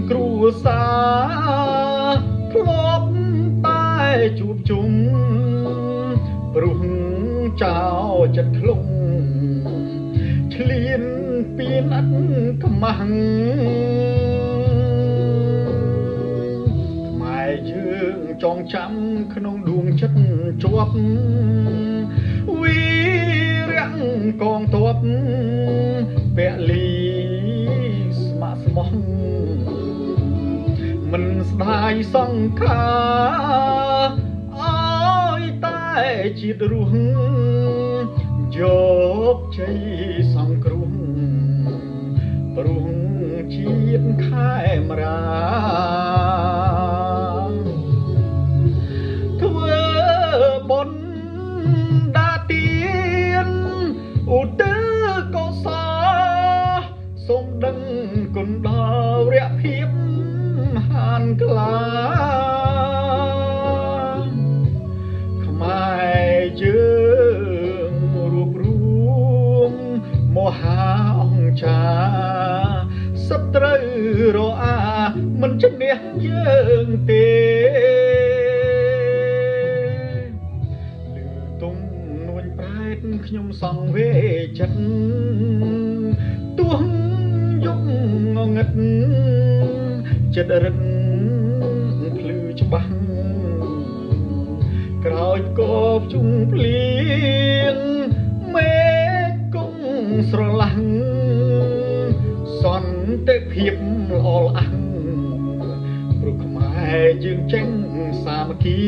គ្រួសារធ្លាប់តែជួបជុំព្រោះចោលចិត្តខ្លងឆ្លៀនពីណាត់ខ្មាំងខ្មែរយើងចងចាំក្នុងដួងចិត្តជាប់វីរៈកងទ័ពពលីស្ម័គ្រស្មោះមិនស្ដាយសង្ខារអើយតែជាតិរស់យកជ័យសង្គ្រោះព្រោះជាតិខែមរាធ្វើបុណ្យដាទៀនឧទ្ទិសកុសលសូមដឹងគុណដល់រយៈភាពហានក្លាខ្មែរយើងរួបរួមមហាអង្គចាសត្រូវរអាមិនជំនះយើងទេលឺទុំនួនប្រែតខ្ញុំសង្វេចិត្តទោះយកងងឹតចិត្តរឹកភ្លឺច្បាស់ក្រោយគប់ជុំភ្លៀងមេឃគង់ស្រឡះសន្តិភាពល្អល្អះព្រោះខ្មែរយើងចេញសាមគ្គី